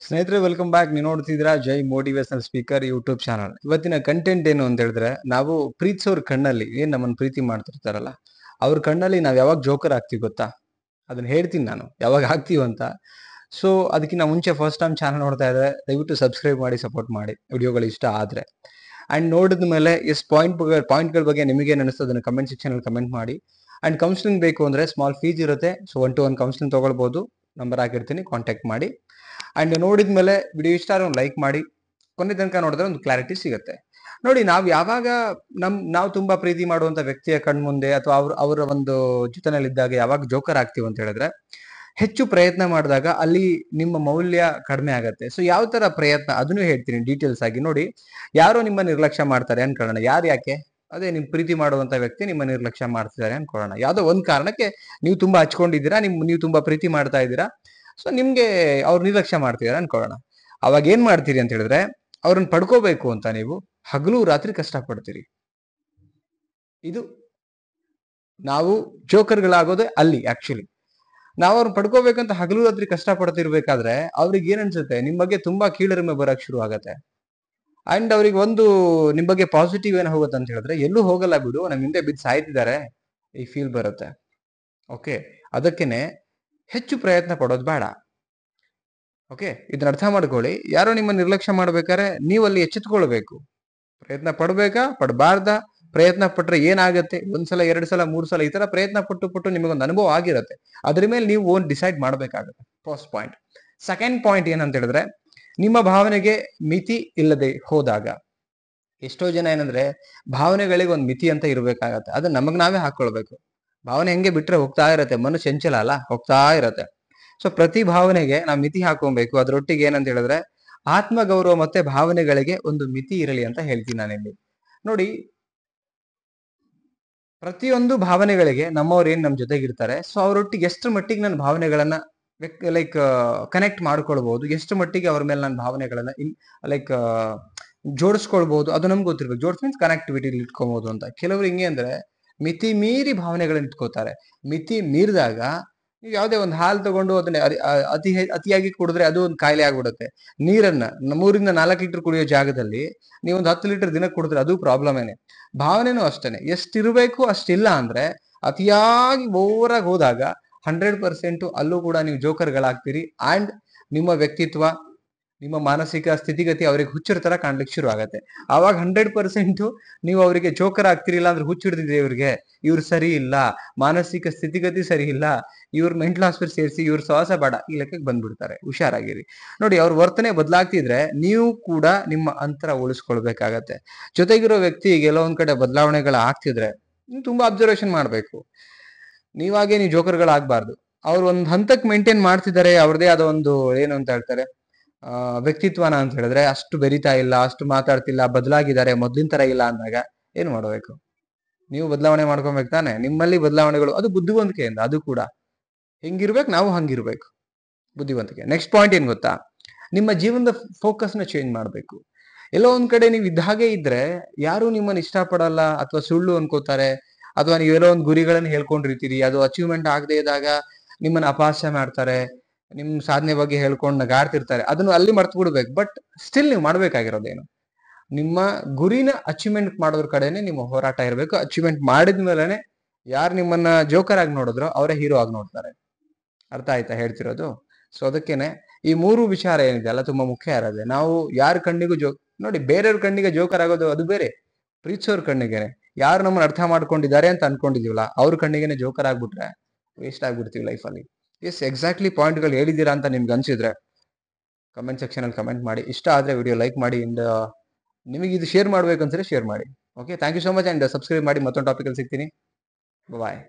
ಸ್ನೇಹಿತರೆ, welcome back. ನೀವು ನೋಡ್ತಿದ್ದೀರಾ ಜೈ ಮೋಟಿವೇಶನಲ್ ಸ್ಪೀಕರ್ ಯೂಟ್ಯೂಬ್ ಚಾನಲ್. ಇವತ್ತಿನ ಕಂಟೆಂಟ್ ಏನು ಅಂತ ಹೇಳಿದ್ರೆ, ನಾವು ಪ್ರೀತಿಸೋರ್ ಕಣ್ಣಲ್ಲಿ ಏನ್ ನಮ್ಮನ್ನ ಪ್ರೀತಿ ಮಾಡ್ತಿರ್ತಾರಲ್ಲ, ಅವ್ರ ಕಣ್ಣಲ್ಲಿ ನಾವ್ ಯಾವಾಗ ಜೋಕರ್ ಆಗ್ತೀವಿ ಗೊತ್ತಾ? ಅದನ್ನ ಹೇಳ್ತೀನಿ ನಾನು, ಯಾವಾಗ ಆಗ್ತೀವಿ ಅಂತ. ಸೊ ಅದಕ್ಕಿಂತ ಮುಂಚೆ ಫಸ್ಟ್ ಟೈಮ್ ಚಾನಲ್ ನೋಡ್ತಾ ಇದ್ರೆ ದಯವಿಟ್ಟು ಸಬ್ಸ್ಕ್ರೈಬ್ ಮಾಡಿ, ಸಪೋರ್ಟ್ ಮಾಡಿ ವಿಡಿಯೋಗಳು ಇಷ್ಟ ಆದ್ರೆ. ಅಂಡ್ ನೋಡಿದ ಮೇಲೆ ಎಷ್ಟು ಪಾಯಿಂಟ್ಗಳ ಬಗ್ಗೆ ನಿಮಗೆ ಏನು ಅನಿಸ್ತದೆ ಅದನ್ನ ಕಮೆಂಟ್ ಸೆಕ್ಷನ್ ಅಲ್ಲಿ ಕಮೆಂಟ್ ಮಾಡಿ. ಅಂಡ್ ಕೌನ್ಸಿಲಿಂಗ್ ಬೇಕು ಅಂದ್ರೆ ಸ್ಮಾಲ್ ಫೀಸ್ ಇರುತ್ತೆ, ಸೊ 1-to-1 ಕೌನ್ಸಿಲಿಂಗ್ ತಗೊಳ್ಬಹುದು. ನಂಬರ್ ಹಾಕಿರ್ತೀನಿ, ಕಾಂಟ್ಯಾಕ್ಟ್ ಮಾಡಿ. ಅಂಡ್ ನೋಡಿದ್ಮೇಲೆ ವಿಡಿಯೋ ಇಷ್ಟ ಆದ್ರೆ ಒಂದು ಲೈಕ್ ಮಾಡಿ. ಕೊನೆ ತನಕ ನೋಡಿದ್ರೆ ಒಂದು ಕ್ಲಾರಿಟಿ ಸಿಗುತ್ತೆ. ನೋಡಿ, ನಾವು ಯಾವಾಗ ನಾವು ತುಂಬಾ ಪ್ರೀತಿ ಮಾಡುವಂತ ವ್ಯಕ್ತಿಯ ಕಣ್ಮುಂದೆ ಅಥವಾ ಅವರ ಒಂದು ಜೊತೆನಲ್ಲಿದ್ದಾಗ ಯಾವಾಗ ಜೋಕರ್ ಆಗ್ತೀವಿ ಅಂತ ಹೇಳಿದ್ರೆ, ಹೆಚ್ಚು ಪ್ರಯತ್ನ ಮಾಡಿದಾಗ ಅಲ್ಲಿ ನಿಮ್ಮ ಮೌಲ್ಯ ಕಡಿಮೆ ಆಗತ್ತೆ. ಸೊ ಯಾವ ತರ ಪ್ರಯತ್ನ ಅದನ್ನು ಹೇಳ್ತೀನಿ ಡೀಟೇಲ್ಸ್ ಆಗಿ. ನೋಡಿ, ಯಾರೋ ನಿಮ್ಮ ನಿರ್ಲಕ್ಷ್ಯ ಮಾಡ್ತಾರೆ ಅನ್ಕೊಳ್ಳೋಣ. ಯಾಕೆ? ಅದೇ ನಿಮ್ ಪ್ರೀತಿ ಮಾಡುವಂತ ವ್ಯಕ್ತಿ ನಿಮ್ಮ ನಿರ್ಲಕ್ಷ್ಯ ಮಾಡ್ತಿದ್ದಾರೆ ಅನ್ಕೊಳ್ಳೋಣ. ಯಾವ್ದೋ ಒಂದ್ ಕಾರಣಕ್ಕೆ ನೀವು ತುಂಬಾ ಹಚ್ಕೊಂಡಿದ್ದೀರಾ, ನೀವು ತುಂಬಾ ಪ್ರೀತಿ ಮಾಡ್ತಾ ಇದ್ದೀರಾ. ಸೊ ನಿಮ್ಗೆ ಅವ್ರು ನಿರ್ಲಕ್ಷ್ಯ ಮಾಡ್ತಿದಾರೆ ಅನ್ಕೊಳ್ಳೋಣ. ಅವಾಗ ಏನ್ ಮಾಡ್ತೀರಿ ಅಂತ ಹೇಳಿದ್ರೆ, ಅವ್ರನ್ನ ಪಡ್ಕೋಬೇಕು ಅಂತ ನೀವು ಹಗಲು ರಾತ್ರಿ ಕಷ್ಟಪಡ್ತೀರಿ. ಇದು ನಾವು ಜೋಕರ್ಗಳಾಗೋದೇ ಅಲ್ಲಿ. ಆಕ್ಚುಲಿ ನಾವು ಅವ್ರನ್ನ ಪಡ್ಕೋಬೇಕಂತ ಹಗಲು ರಾತ್ರಿ ಕಷ್ಟ ಪಡ್ತಿರ್ಬೇಕಾದ್ರೆ ಅವ್ರಿಗೆ ಏನ್ ಅನ್ಸುತ್ತೆ, ನಿಮ್ ಬಗ್ಗೆ ತುಂಬಾ ಕೀಳರಿಮೆ ಬರಕ್ ಶುರು ಆಗತ್ತೆ. ಅಂಡ್ ಅವ್ರಿಗೆ ಒಂದು ನಿಮ್ ಬಗ್ಗೆ ಪಾಸಿಟಿವ್ ಏನ್ ಹೋಗುತ್ತೆ ಅಂತ ಹೇಳಿದ್ರೆ, ಎಲ್ಲೂ ಹೋಗಲ್ಲ ಬಿಡು, ನಮ್ ಹಿಂದೆ ಬಿದ್ದು ಸಾಯ್ತಿದ್ದಾರೆ, ಈ ಫೀಲ್ ಬರುತ್ತೆ. ಓಕೆ, ಅದಕ್ಕೇನೆ ಹೆಚ್ಚು ಪ್ರಯತ್ನ ಪಡೋದು ಬೇಡ. ಓಕೆ, ಇದನ್ನ ಅರ್ಥ ಮಾಡ್ಕೊಳ್ಳಿ. ಯಾರೋ ನಿಮ್ಮ ನಿರ್ಲಕ್ಷ್ಯ ಮಾಡ್ಬೇಕಾದ್ರೆ ನೀವಲ್ಲಿ ಎಚ್ಚೆತ್ಕೊಳ್ಬೇಕು. ಪ್ರಯತ್ನ ಪಡ್ಬೇಕಾ ಪಡಬಾರ್ದ? ಪ್ರಯತ್ನ ಪಟ್ರೆ ಏನಾಗತ್ತೆ? 1 ಸಲ 2 ಸಲ 3 ಸಲ ಈ ತರ ಪ್ರಯತ್ನ ಪಟ್ಟು ನಿಮಗೊಂದು ಅನುಭವ ಆಗಿರುತ್ತೆ. ಅದ್ರ ಮೇಲೆ ನೀವು ಓನ್ ಡಿಸೈಡ್ ಮಾಡ್ಬೇಕಾಗುತ್ತೆ. First point. ಸೆಕೆಂಡ್ ಪಾಯಿಂಟ್ ಏನಂತ ಹೇಳಿದ್ರೆ, ನಿಮ್ಮ ಭಾವನೆಗೆ ಮಿತಿ ಇಲ್ಲದೆ ಹೋದಾಗ. ಎಷ್ಟೋ ಜನ ಏನಂದ್ರೆ, ಭಾವನೆಗಳಿಗೆ ಒಂದು ಮಿತಿ ಅಂತ ಇರ್ಬೇಕಾಗತ್ತೆ. ಅದನ್ನ ನಮಗ್ ನಾವೇ ಹಾಕೊಳ್ಬೇಕು. ಭಾವನೆ ಹೆಂಗೆ ಬಿಟ್ರೆ ಹೋಗ್ತಾ ಇರತ್ತೆ, ಮನಸ್ಸು ಚಂಚಲ ಅಲ್ಲ, ಹೋಗ್ತಾ ಇರತ್ತೆ. ಸೊ ಪ್ರತಿ ಭಾವನೆಗೆ ನಾವು ಮಿತಿ ಹಾಕೊಬೇಕು. ಅದ್ರೊಟ್ಟಿಗೆ ಏನಂತ ಹೇಳಿದ್ರೆ, ಆತ್ಮಗೌರವ ಮತ್ತೆ ಭಾವನೆಗಳಿಗೆ ಒಂದು ಮಿತಿ ಇರಲಿ ಅಂತ ಹೇಳ್ತೀನಿ ನಾನಿಲ್ಲಿ. ನೋಡಿ, ಪ್ರತಿಯೊಂದು ಭಾವನೆಗಳಿಗೆ ನಮ್ಮವ್ರು ಏನ್ ನಮ್ ಜೊತೆಗಿರ್ತಾರೆ, ಸೊ ಅವರೊಟ್ಟಿಗೆ ಎಷ್ಟು ಮಟ್ಟಿಗೆ ನನ್ನ ಭಾವನೆಗಳನ್ನ ಲೈಕ್ ಕನೆಕ್ಟ್ ಮಾಡ್ಕೊಳ್ಬಹುದು, ಎಷ್ಟು ಮಟ್ಟಿಗೆ ಅವ್ರ ಮೇಲೆ ನನ್ನ ಭಾವನೆಗಳನ್ನ ಲೈಕ್ ಜೋಡಿಸ್ಕೊಳ್ಬಹುದು, ಅದು ನಮ್ಗೆ ಗೊತ್ತಿರ್ಬೇಕು. ಜೋಡ್ಸ್ ಮೀನ್ಸ್ ಕನೆಕ್ಟಿವಿಟಿ ಇಟ್ಕೊಬಹುದು ಅಂತ. ಕೆಲವರು ಹಿಂಗೆ ಅಂದ್ರೆ ಮಿತಿ ಮೀರಿ ಭಾವನೆಗಳನ್ನ ಇಟ್ಕೋತಾರೆ. ಮಿತಿ ಮೀರಿದಾಗ ನೀವು ಯಾವುದೇ ಒಂದು ಹಾಲು ತಗೊಂಡು ಅದನ್ನ ಅತಿಯಾಗಿ ಕುಡಿದ್ರೆ ಅದು ಒಂದು ಕಾಯಿಲೆ ಆಗ್ಬಿಡುತ್ತೆ. ನೀರನ್ನ 3-4 ಲೀಟರ್ ಕುಡಿಯೋ ಜಾಗದಲ್ಲಿ ನೀವೊಂದು 10 ಲೀಟರ್ ದಿನಕ್ಕೆ ಕುಡಿದ್ರೆ ಅದು ಪ್ರಾಬ್ಲಮ್ ಏನೆ. ಭಾವನೆನೂ ಅಷ್ಟೇನೆ, ಎಷ್ಟಿರ್ಬೇಕು ಅಷ್ಟಿಲ್ಲ ಅಂದ್ರೆ ಅತಿಯಾಗಿ ಓವರಾಗಿ ಹೋದಾಗ 100% ಅಲ್ಲೂ ಕೂಡ ನೀವು ಜೋಕರ್ಗಳಾಗ್ತೀರಿ. ಅಂಡ್ ನಿಮ್ಮ ವ್ಯಕ್ತಿತ್ವ, ನಿಮ್ಮ ಮಾನಸಿಕ ಸ್ಥಿತಿಗತಿ ಅವ್ರಿಗೆ ಹುಚ್ಚರ ತರ ಕಾಣ್ಲಿಕ್ಕೆ ಶುರು ಆಗತ್ತೆ. ಆವಾಗ 100% ನೀವು ಅವರಿಗೆ ಜೋಕರ್ ಆಗ್ತಿರಿಲ್ಲ ಅಂದ್ರೆ ಹುಚ್ಚಿಡ್ದಿದೆ ಇವ್ರಿಗೆ, ಇವ್ರು ಸರಿ ಇಲ್ಲ, ಮಾನಸಿಕ ಸ್ಥಿತಿಗತಿ ಸರಿ ಇಲ್ಲ, ಇವ್ರ ಮೆಂಟಲ್ ಹಾಸ್ಪಿಟಲ್ ಸೇರಿಸಿ, ಇವ್ರ ಸಹವಾಸ ಬೇಡ, ಈ ಲೆಕ್ಕಕ್ಕೆ ಬಂದ್ಬಿಡ್ತಾರೆ. ಹುಷಾರಾಗಿರಿ. ನೋಡಿ, ಅವ್ರ ವರ್ತನೆ ಬದಲಾಗ್ತಿದ್ರೆ ನೀವು ಕೂಡ ನಿಮ್ಮ ಅಂತರ ಉಳಿಸ್ಕೊಳ್ಬೇಕಾಗತ್ತೆ. ಜೊತೆಗಿರೋ ವ್ಯಕ್ತಿಗೆ ಎಲ್ಲೋ ಒಂದ್ ಕಡೆ ಬದಲಾವಣೆಗಳು ಆಗ್ತಿದ್ರೆ ನೀವು ತುಂಬಾ ಅಬ್ಸರ್ವೇಷನ್ ಮಾಡ್ಬೇಕು. ನೀವು ಜೋಕರ್ಗಳಾಗಬಾರ್ದು. ಅವ್ರು ಒಂದ್ ಹಂತಕ್ಕೆ ಮೇಂಟೈನ್ ಮಾಡ್ತಿದ್ದಾರೆ ಅವ್ರದೇ ಆದ ಒಂದು ಏನು ಅಂತ ಹೇಳ್ತಾರೆ ವ್ಯಕ್ತಿತ್ವನ ಅಂತ ಹೇಳಿದ್ರೆ, ಅಷ್ಟು ಬೆರಿತಾ ಇಲ್ಲ, ಅಷ್ಟು ಮಾತಾಡ್ತಿಲ್ಲ, ಬದಲಾಗಿದ್ದಾರೆ, ಮೊದ್ಲಿನ ತರ ಇಲ್ಲ ಅಂದಾಗ ಏನ್ ಮಾಡ್ಬೇಕು? ನೀವು ಬದಲಾವಣೆ ಮಾಡ್ಕೊಬೇಕು ತಾನೆ. ನಿಮ್ಮಲ್ಲಿ ಬದಲಾವಣೆಗಳು, ಅದು ಬುದ್ಧಿವಂತಿಕೆಯಿಂದ. ಅದು ಕೂಡ ಹೆಂಗಿರ್ಬೇಕು, ನಾವು ಹಂಗಿರ್ಬೇಕು, ಬುದ್ಧಿವಂತಿಕೆ. ನೆಕ್ಸ್ಟ್ ಪಾಯಿಂಟ್ ಏನ್ ಗೊತ್ತಾ? ನಿಮ್ಮ ಜೀವನದ ಫೋಕಸ್ ನ ಚೇಂಜ್ ಮಾಡ್ಬೇಕು. ಎಲ್ಲೋ ಒಂದ್ ಕಡೆ ನೀವು ಇದ್ದಾಗೆ ಇದ್ರೆ ಯಾರು ನಿಮ್ಮನ್ನ ಇಷ್ಟಪಡಲ್ಲ, ಅಥವಾ ಸುಳ್ಳು ಅನ್ಕೋತಾರೆ, ಅಥವಾ ನೀವು ಎಲ್ಲೋ ಒಂದು ಗುರಿಗಳನ್ನ ಹೇಳ್ಕೊಂಡಿರ್ತೀರಿ, ಅದು ಅಚೀವ್ಮೆಂಟ್ ಆಗದೆ ಇದ್ದಾಗ ನಿಮ್ಮನ್ನ ಅಪಹಾಸ್ಯ ಮಾಡ್ತಾರೆ, ನಿಮ್ ಸಾಧನೆ ಬಗ್ಗೆ ಹೇಳ್ಕೊಂಡು ನಗಾಡ್ತಿರ್ತಾರೆ. ಅದನ್ನು ಅಲ್ಲಿ ಮರ್ತು ಬಿಡ್ಬೇಕು. ಬಟ್ ಸ್ಟಿಲ್ ನೀವು ಮಾಡ್ಬೇಕಾಗಿರೋದೇನು, ನಿಮ್ಮ ಗುರಿನ ಅಚೀವ್ಮೆಂಟ್ ಮಾಡೋದ್ರ ಕಡೆನೆ ನಿಮ್ಮ ಹೋರಾಟ ಇರಬೇಕು. ಅಚೀವ್ಮೆಂಟ್ ಮಾಡಿದ್ಮೇಲೆ ಯಾರು ನಿಮ್ಮನ್ನ ಜೋಕರ್ ಆಗಿ ನೋಡಿದ್ರೋ ಅವರೇ ಹೀರೋ ಆಗಿ ನೋಡ್ತಾರೆ. ಅರ್ಥ ಆಯ್ತಾ ಹೇಳ್ತಿರೋದು? ಸೊ ಅದಕ್ಕೇನೆ ಈ 3 ವಿಚಾರ ಏನಿದೆ ಅಲ್ಲ, ತುಂಬಾ ಮುಖ್ಯ ಇರೋದೆ. ನಾವು ಯಾರ ಕಣ್ಣಿಗೂ ನೋಡಿ, ಬೇರೆಯವ್ರ ಕಣ್ಣಿಗೆ ಜೋಕರ್ ಆಗೋದು ಅದು ಬೇರೆ. ಪ್ರೀತಿಸೋರ್ ಕಣ್ಣಿಗೆನೆ, ಯಾರು ನಮ್ಮನ್ನ ಅರ್ಥ ಮಾಡ್ಕೊಂಡಿದ್ದಾರೆ ಅಂತ ಅನ್ಕೊಂಡಿದೀವಲ್ಲ ಅವ್ರ ಕಣ್ಣಿಗೆನೆ ಜೋಕರ್ ಆಗ್ಬಿಟ್ರೆ ವೇಸ್ಟ್ ಆಗ್ಬಿಡ್ತೀವಿ ಲೈಫಲ್ಲಿ. ಎಸ್, ಎಕ್ಸಾಕ್ಟ್ಲಿ ಪಾಯಿಂಟ್ಗಳು ಹೇಳಿದ್ದೀರಾ ಅಂತ ನಿಮ್ಗೆ ಅನ್ಸಿದ್ರೆ ಕಮೆಂಟ್ ಸೆಕ್ಷನ್ ಅಲ್ಲಿ ಕಮೆಂಟ್ ಮಾಡಿ. ಇಷ್ಟ ಆದ್ರೆ ವಿಡಿಯೋ ಲೈಕ್ ಮಾಡಿ. ಅಂಡ್ ನಿಮಗೆ ಇದು ಶೇರ್ ಮಾಡ್ಬೇಕು ಅನ್ಸಿದ್ರೆ ಶೇರ್ ಮಾಡಿ. Okay, thank you so much. And subscribe ಮಾಡಿ. ಮತ್ತೊಂದು ಟಾಪಿಕ್ ಅಲ್ಲಿ ಸಿಗ್ತೀನಿ. ಬಾಯ್.